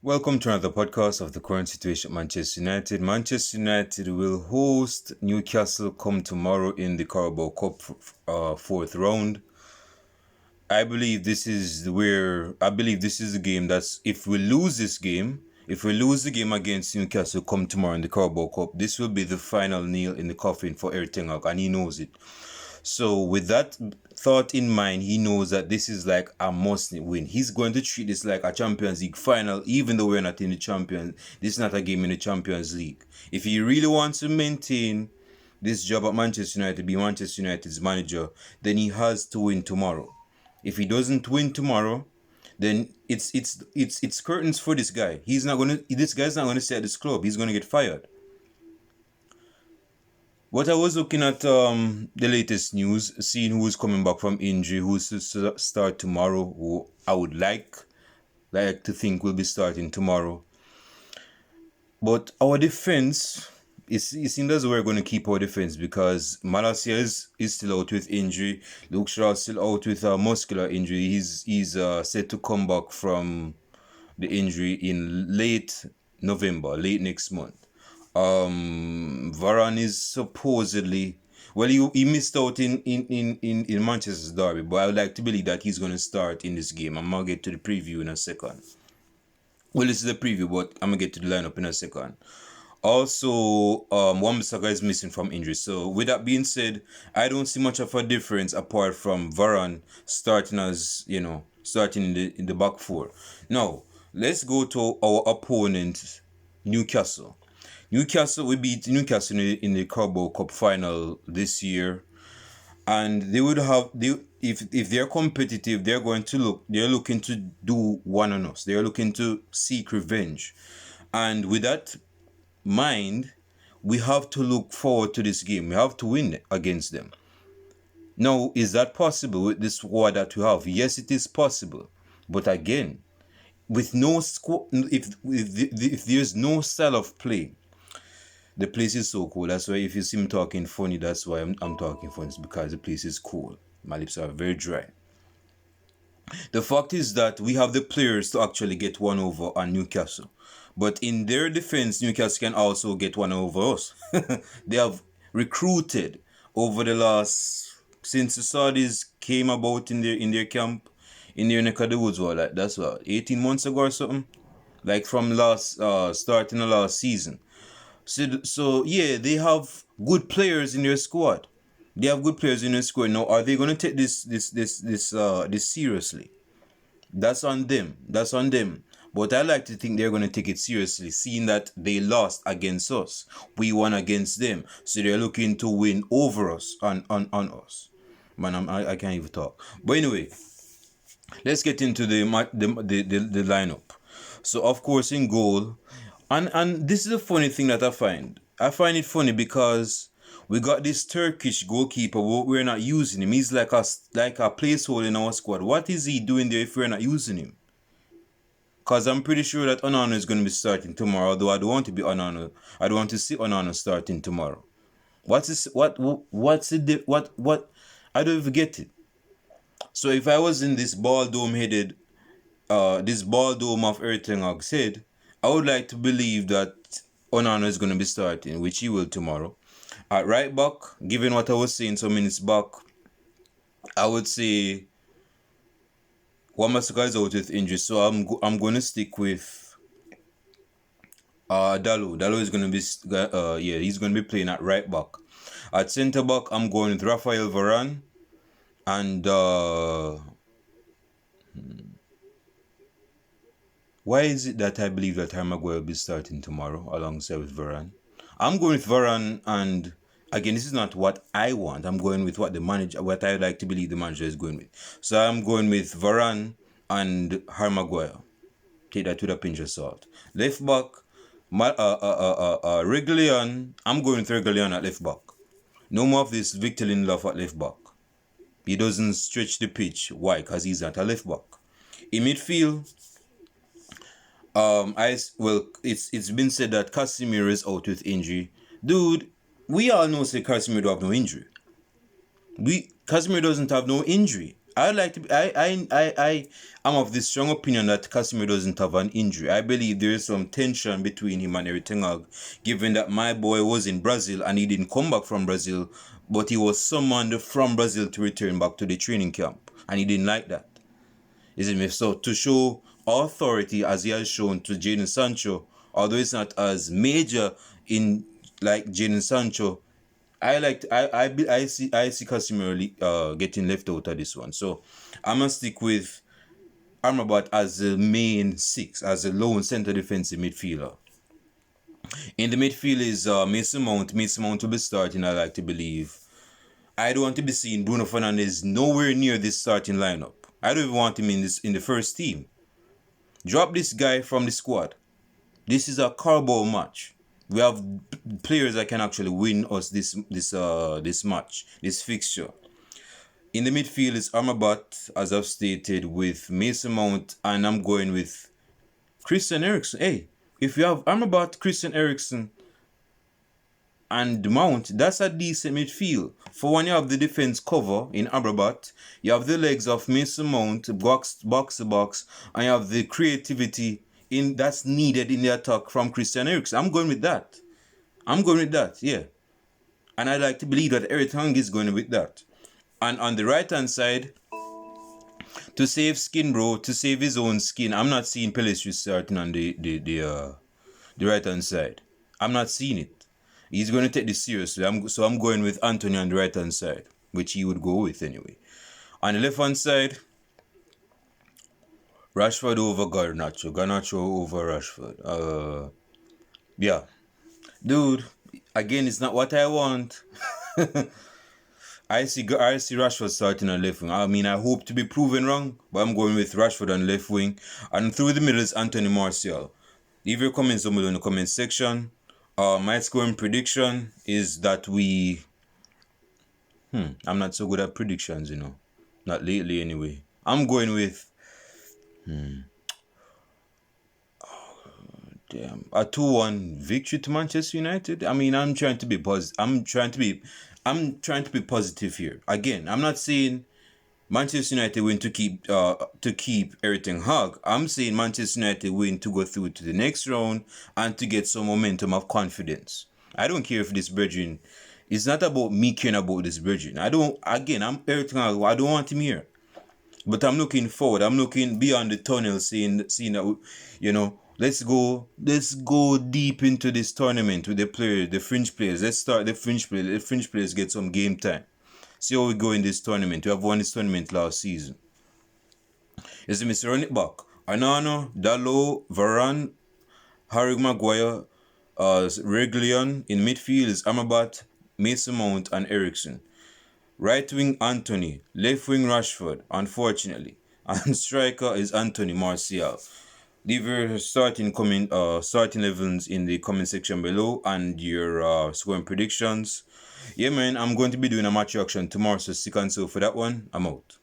Welcome to another podcast of the current situation at Manchester United. Manchester United will host Newcastle come tomorrow in the Carabao Cup fourth round. I believe this is the game that's if we lose the game against Newcastle come tomorrow in the Carabao Cup, this will be the final nail in the coffin for Erik Ten Hag, and he knows it. So with that thought in mind, he knows that this is like a must win. He's going to treat this like a Champions League final, even though we're not in the Champions. This is not a game in the Champions League. If he really wants to maintain this job at Manchester United, be Manchester United's manager, then he has to win tomorrow. If he doesn't win tomorrow, then it's curtains for this guy. This guy's not gonna stay at this club. He's gonna get fired. But I was looking at the latest news, seeing who's coming back from injury, who's to start tomorrow, who I would like to think will be starting tomorrow. But our defense, it seems as we're going to keep our defense because Malacia is still out with injury. Luke Shaw is still out with a muscular injury. He's set to come back from the injury in late November, late next month. Varane is supposedly he missed out in Manchester's derby, but I would like to believe that he's gonna start in this game. I'm gonna get to the preview in a second. Well, this is the preview, but I'm gonna get to the lineup in a second. Also, Wan-Bissaka is missing from injury. So with that being said, I don't see much of a difference apart from Varane starting in the back four. Now, let's go to our opponent, Newcastle. We beat Newcastle in the Carabao Cup final this year, and if they're competitive, they're looking to do one on us. They're looking to seek revenge, and with that mind, we have to look forward to this game. We have to win against them. Now, is that possible with this squad that we have? Yes, it is possible, but again, with no squad, if there's no style of play. The place is so cool. That's why if you see me talking funny, that's why I'm talking funny. It's because the place is cool. My lips are very dry. The fact is that we have the players to actually get one over on Newcastle. But in their defense, Newcastle can also get one over us. They have recruited over the since the Saudis came about in their camp, in their neck of the woods, that's 18 months ago or something. Like from starting the last season. So yeah, they have good players in their squad. Now, are they going to take this seriously? That's on them. But I like to think they're going to take it seriously, seeing that they lost against us. We won against them. So they're looking to win over us, on us. Man, I can't even talk. But anyway, let's get into the lineup. So, of course, in goal, and this is a funny thing that I find. I find it funny because we got this Turkish goalkeeper, but we're not using him. He's like a placeholder in our squad. What is he doing there if we're not using him? Because I'm pretty sure that Onana is going to be starting tomorrow, although I don't want to be Onana. I don't want to see Onana starting tomorrow. What's it? What? I don't even get it. So if I was in this ball dome of Erik Ten Hag's head, I would like to believe that Onana is going to be starting, which he will tomorrow. At right back, given what I was saying some minutes back, I would say Wan-Bissaka is out with injury, so I'm going to stick with Dalot. Dalot is going to be he's going to be playing at right back. At centre back, I'm going with Raphael Varane and why is it that I believe that Harry Maguire will be starting tomorrow alongside with Varane? I'm going with Varane, and again, this is not what I want. I'm going with what I like to believe the manager is going with. So I'm going with Varane and Harry Maguire. Take that with a pinch of salt. Left back, Reguilón. I'm going with Reguilón at left back. No more of this Victor Lindelof at left back. He doesn't stretch the pitch. Why? Because he's not a left back. In midfield, it's been said that Casemiro is out with injury. Dude, we all know Casemiro don't have no injury. Casemiro doesn't have no injury. I would like to. I'm of the strong opinion that Casemiro doesn't have an injury. I believe there is some tension between him and Erik Ten Hag, given that my boy was in Brazil and he didn't come back from Brazil, but he was summoned from Brazil to return back to the training camp, and he didn't like that. Is it me? So to show authority as he has shown to Jadon Sancho, although it's not as major in like Jadon Sancho, I see Casemiro getting left out of this one. So I'm gonna stick with Amrabat as the main six, as a lone center defensive midfielder. In the midfield is Mason Mount. Mason Mount will be starting, I like to believe. I don't want to be seeing Bruno Fernandes nowhere near this starting lineup. I don't even want him in the first team. Drop this guy from the squad. This is a carabao match. We have players that can actually win us this match, this fixture. In the midfield is Amrabat, as I've stated, with Mason Mount, and I'm going with Christian Eriksen. Hey, if you have Amrabat, Christian Eriksen, and Mount, that's a decent midfield. For when you have the defense cover in Amrabat, you have the legs of Mason Mount, box to box, and you have the creativity that's needed in the attack from Christian Eriksen. I'm going with that. Yeah. And I like to believe that Erik Ten Hag is going with that. And on the right hand side, to save skin, bro, to save his own skin, I'm not seeing Pelistri starting on the right hand side. I'm not seeing it. He's going to take this seriously. So I'm going with Anthony on the right hand side, which he would go with anyway. On the left hand side, Rashford over Garnacho over Rashford. Yeah. Dude, again, it's not what I want. I see Rashford starting on left wing. I mean, I hope to be proven wrong, but I'm going with Rashford on left wing. And through the middle is Anthony Martial. Leave your comments down below in the comment section. My scoring prediction is that I'm not so good at predictions, Not lately anyway. I'm going with... Damn. A 2-1 victory to Manchester United. I mean, I'm trying to be positive. I'm trying to be positive here. Again, I'm not saying Manchester United win to keep Erik Ten Hag. I'm saying Manchester United win to go through to the next round and to get some momentum of confidence. I don't care if this brethren. It's not about me caring about this brethren. I'm Erik Ten Hag. I don't want him here. But I'm looking forward. I'm looking beyond the tunnel, seeing that, let's go deep into this tournament with the fringe players. Let's start the fringe players. The fringe players get some game time. See how we go in this tournament. We have won this tournament last season. Is it Mr. Run it back? Anano, Dalot, Varane, Harry Maguire, Reguilon. In midfield is Amrabat, Mason Mount, and Eriksen. Right wing Anthony, left wing Rashford, unfortunately. And striker is Anthony Martial. Leave your starting 11s in the comment section below and your scoring predictions. Yeah, man, I'm going to be doing a match reaction tomorrow, so stick on so for that one. I'm out.